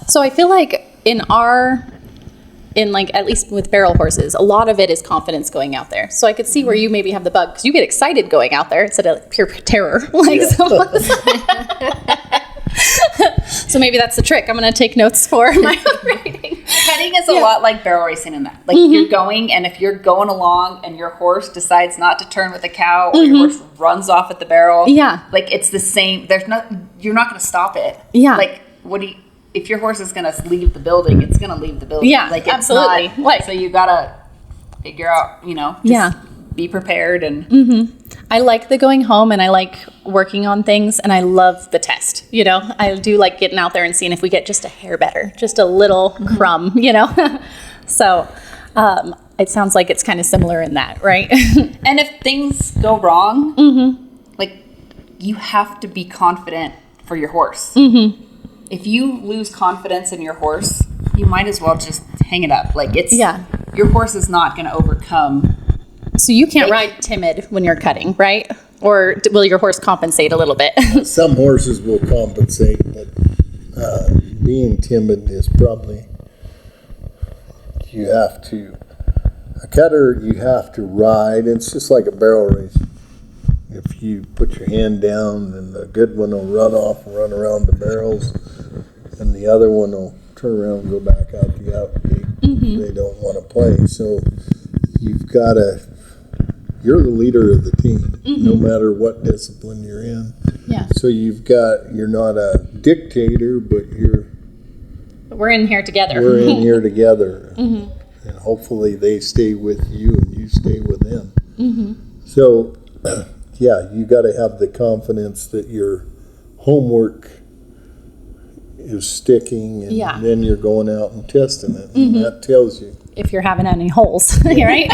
So I feel like in like at least with barrel horses, a lot of it is confidence going out there. So I could see where you maybe have the bug, because you get excited going out there instead of like pure terror. Like so maybe that's the trick. I'm going to take notes for my rating. Cutting is a lot like barrel racing in that. Like you're going, and if you're going along and your horse decides not to turn with a cow, or your horse runs off at the barrel, like it's the same. You're not going to stop it. Yeah. Like if your horse is going to leave the building, it's going to leave the building. Yeah, like absolutely. So you got to figure out, you know, be prepared and. I like the going home, and I like working on things, and I love the test. You know, I do like getting out there and seeing if we get just a hair better, just a little crumb, you know. So it sounds like it's kind of similar in that, right? And if things go wrong, like you have to be confident for your horse. If you lose confidence in your horse, you might as well just hang it up. Like your horse is not going to overcome. So you can't ride timid when you're cutting, right? Or will your horse compensate a little bit? Some horses will compensate, but being timid is probably, a cutter you have to ride. It's just like a barrel race. If you put your hand down, then the good one will run off and run around the barrels, and the other one will turn around and go back out the outgate. They don't want to play. So you're the leader of the team, no matter what discipline you're in. Yeah. So you're not a dictator, but we're in here together. We're in here together. And hopefully they stay with you and you stay with them. So, you got to have the confidence that your homework is sticking, and then you're going out and testing it. And that tells you. If you're having any holes, right?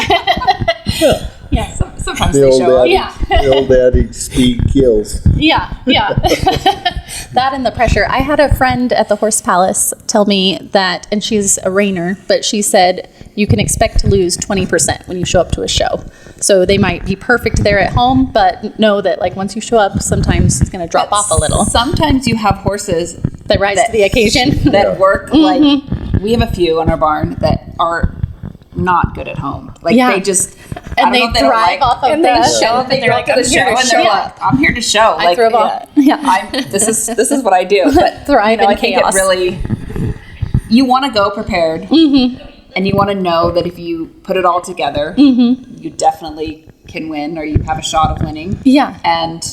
Yeah, sometimes The they old show up. adage, the old adage, speed kills. Yeah. That and the pressure. I had a friend at the Horse Palace tell me that, and she's a reiner, but she said you can expect to lose 20% when you show up to a show. So they might be perfect there at home, but know that like once you show up, sometimes it's going to drop off a little. Sometimes you have horses that rise to the occasion. That work like we have a few on our barn that are not good at home. Like they just and they thrive off of the show up and they're like, I'm here to show. I throw off. This is what I do. But thrive in chaos. I think it really, you want to go prepared, and you want to know that if you put it all together, you definitely can win, or you have a shot of winning. Yeah. And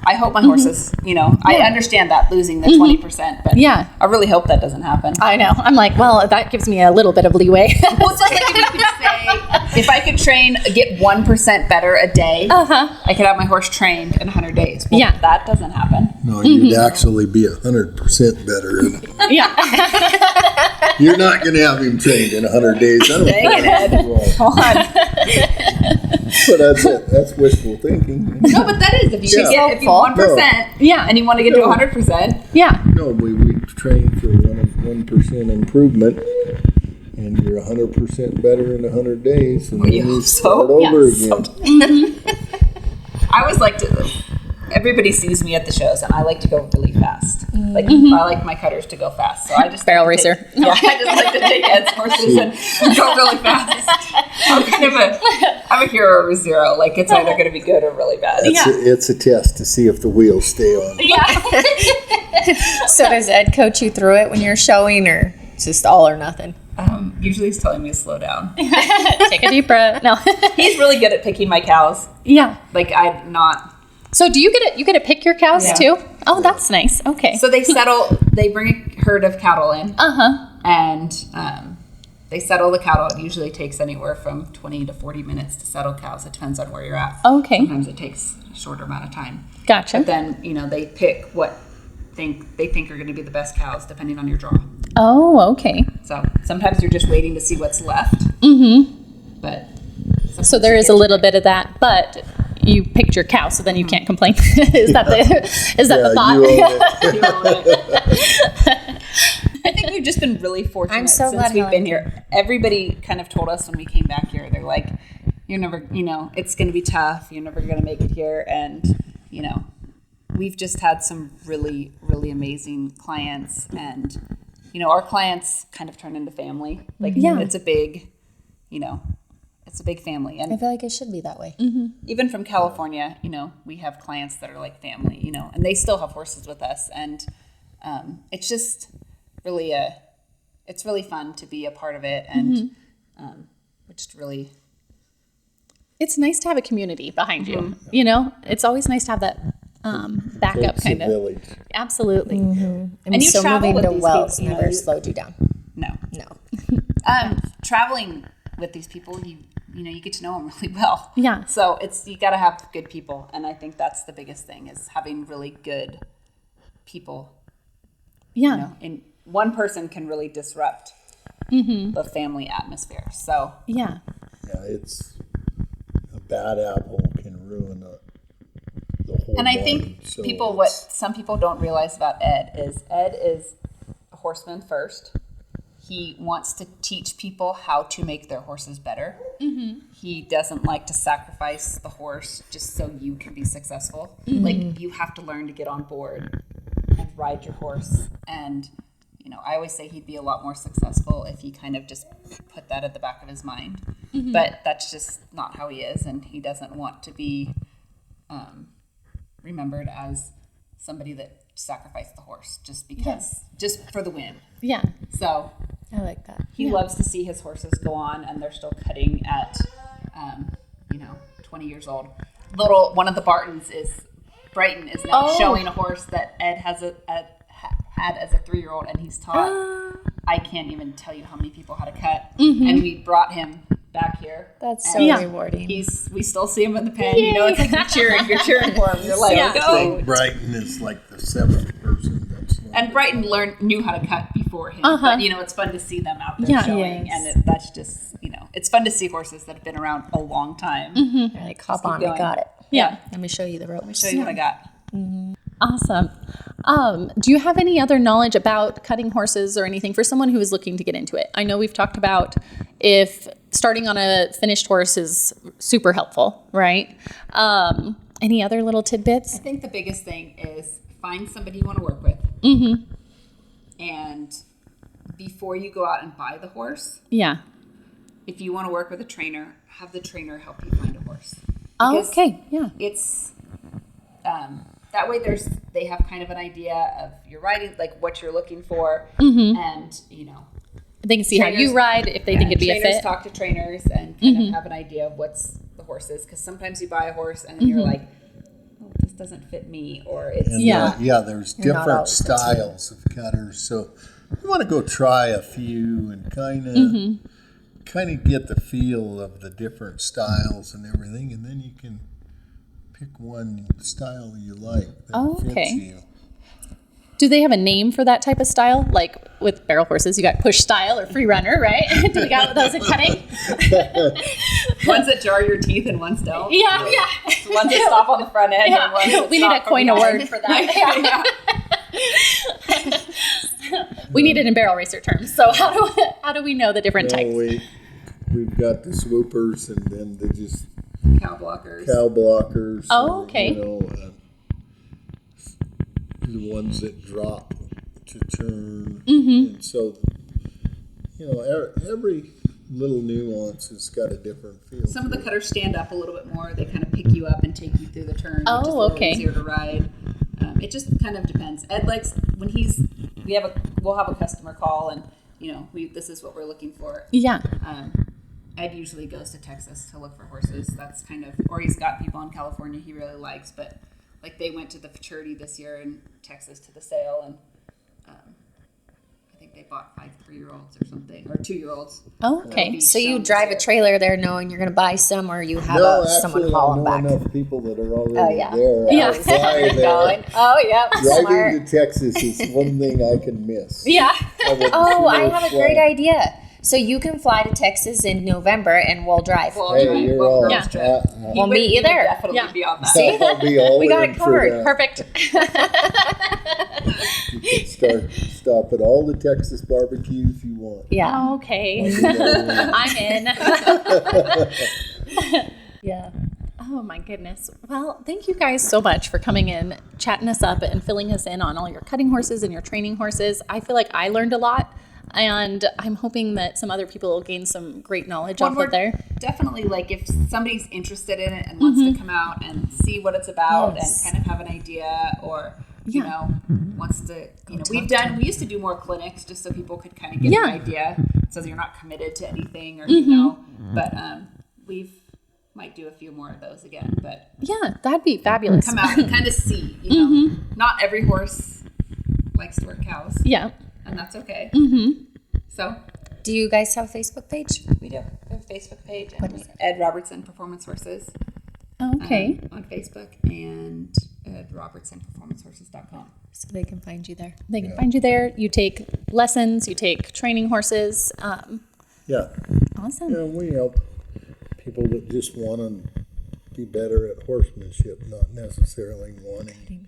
I hope my horses, I understand that losing the 20%, but I really hope that doesn't happen. I know. I'm like, well, that gives me a little bit of leeway. Well, it's like if you could say, if I could get 1% better a day, I could have my horse trained in 100 days. Well, that doesn't happen. No, you'd actually be 100% better. You're not going to have him trained in 100 days. I don't Dang it, Ed. Come on. But that's it. That's wishful thinking. No, but that is. If you get 1%, and you want to get to 100%. No, we train for 1% improvement, and you're 100% better in 100 days, and then you start over again. I always like to. everybody sees me at the shows, and I like to go really fast. Like I like my cutters to go fast, so I just Barrel like to racer. take- yeah, I just like to take Ed's horses and go really fast. I'm a hero over zero. Like it's either going to be good or really bad. It's a test to see if the wheels stay on. So does Ed coach you through it when you're showing, or it's just all or nothing? Usually he's telling me to slow down. Take a deep breath. No. He's really good at picking my cows. Yeah. Like I'm not. So do you get to pick your cows Yeah. too? Oh, that's nice. Okay. So they bring a herd of cattle in. And they settle the cattle. It usually takes anywhere from 20 to 40 minutes to settle cows. It depends on where you're at. Okay. Sometimes it takes a shorter amount of time. Gotcha. But then, they pick what they think are going to be the best cows depending on your draw. Oh, okay. So sometimes you're just waiting to see what's left. Mm-hmm. But So there is a little bit of that, but you picked your cow, so then you can't complain. Is that the thought? You own it. I think we've just been really fortunate I'm so since glad we've you been like here. Everybody kind of told us when we came back here, they're like, you're never, it's going to be tough. You're never going to make it here. And, we've just had some really, really amazing clients. And, our clients kind of turn into family. Like, it's a big, it's a big family. I And feel like it should be that way. even from California, we have clients that are like family, and they still have horses with us. And it's just really it's really fun to be a part of it. And we're just really... It's nice to have a community behind you. It's always nice to have that backup It's a kind of. village. Absolutely. And you so travel moving with to these Wells people, never slowed you down. No. No. Traveling with these people, you get to know them really well. Yeah. So you got to have good people. And I think that's the biggest thing is having really good people. Yeah. And one person can really disrupt the family atmosphere. So Yeah. Yeah, it's a bad apple can ruin the whole. and I morning. think So what some people don't realize about Ed is a horseman first. He wants to teach people how to make their horses better. He doesn't like to sacrifice the horse just so you can be successful. Like you have to learn to get on board and ride your horse. And I always say he'd be a lot more successful if he kind of just put that at the back of his mind. But that's just not how he is, and he doesn't want to be remembered as somebody that sacrificed the horse just for the win. Yeah. So I like that. he loves to see his horses go on, and they're still cutting at 20 years old. One of the Bartons Brighton is now showing a horse that Ed had as a 3-year-old, and he's taught. I can't even tell you how many people how to cut, and we brought him back here. That's so And rewarding. we still see him in the pen. It's like you're cheering for him. You're like, I go. think Brighton is like the 7th person that's. And Brighton knew how to cut before him. But, it's fun to see them out there Yeah. showing. Yes. And that's just, it's fun to see horses that have been around a long time. You're like, hop on, keep I going. got it. Yeah. Let me show you the ropes. Show you what I got. Awesome. Do you have any other knowledge about cutting horses or anything for someone who is looking to get into it? I know we've talked about if starting on a finished horse is super helpful, right? Any other little tidbits? I think the biggest thing is find somebody you want to work with. And before you go out and buy the horse, Yeah. if you want to work with a trainer, have the trainer help you find a horse. Oh, Because okay. Yeah. It's that way they have kind of an idea of your riding, like what you're looking for, and They can see how you trainers- ride if they think it'd be a trainers fit. talk to trainers and kind of have an idea of what's the horse is, because sometimes you buy a horse and then you're like, oh, this doesn't fit me, or it's And Yeah. there's You're not different always the styles of cutters, so you want to go try a few and kind of get the feel of the different styles and everything, and then you can pick one style you like that fits Okay. you. Do they have a name for that type of style? Like with barrel horses, you got push style or free runner, right? Do we got those in cutting? ones that jar your teeth and ones don't. Yeah. Ones that stop on the front end. Yeah. And ones that We need stop to coin a from word behind. for that. We need it in barrel racer terms. So how do we know the different No, types? we've got the swoopers and then the just Cow blockers. cow blockers. Oh, okay. the ones that drop to turn. And so, you know, every little nuance has got a different feel. Some of the cutters stand up a little bit more. They kind of pick you up and take you through the turn, which is a little okay. easier to ride. It just kind of depends. Ed likes when we'll have a customer call and this is what we're looking for. Yeah. Ed usually goes to Texas to look for horses. That's kind of, or he's got people in California he really likes, but like they went to the futurity this year in Texas to the sale, and I think they bought 5 3-year-olds or something, or 2-year-olds. Oh, okay. So you drive a trailer there knowing you're going to buy some, or you have someone haul them I back? know enough people that are already yeah. there. Yeah. I'll fly there. Oh, yeah. Driving Smart. to Texas is one thing I can miss. Yeah. Oh, I have a great idea. So you can fly to Texas in November and we'll drive. Hey, you're on. Yeah. We'll meet you there. Definitely Yeah. be on that. See? I'll be all We got in it for covered. that. Perfect. You can stop at all the Texas barbecues you want. Yeah. Okay. Yeah. I'm in. Yeah. Oh my goodness. Well, thank you guys so much for coming in, chatting us up, and filling us in on all your cutting horses and your training horses. I feel like I learned a lot, and I'm hoping that some other people will gain some great knowledge off of there. Definitely, like if somebody's interested in it and wants to come out and see what it's about Yes. and kind of have an idea, or wants to, we used to do more clinics just so people could kind of get an idea, so you're not committed to anything, or but might do a few more of those again, but Yeah, that'd be fabulous. come out and kind of see, not every horse likes to work cows, Yeah. and that's okay. So Do you guys have a Facebook page? we do. We have a Facebook page, and Ed Robertson Performance Horses Okay. on Facebook, and at robertsonperformancehorses.com. So they can find you there. They can find you there. You take lessons, you take training horses. Yeah. Awesome. Yeah, we help people that just want to be better at horsemanship, not necessarily wanting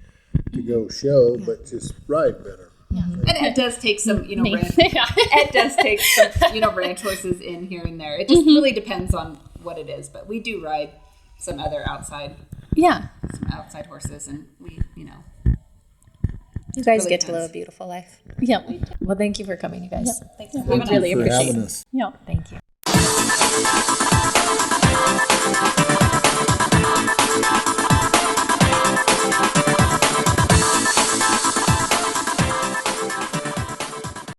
to go show, but just ride better. And Ed does take some, Me. ranch, Ed does take some, ranch horses in here and there. It just really depends on what it is, but we do ride some other outside horses, and we, You guys really get to live depends. a beautiful life. Yeah. Well, thank you for coming, you guys. thanks for We having really us. For appreciate having it. us. Yeah. Thank you.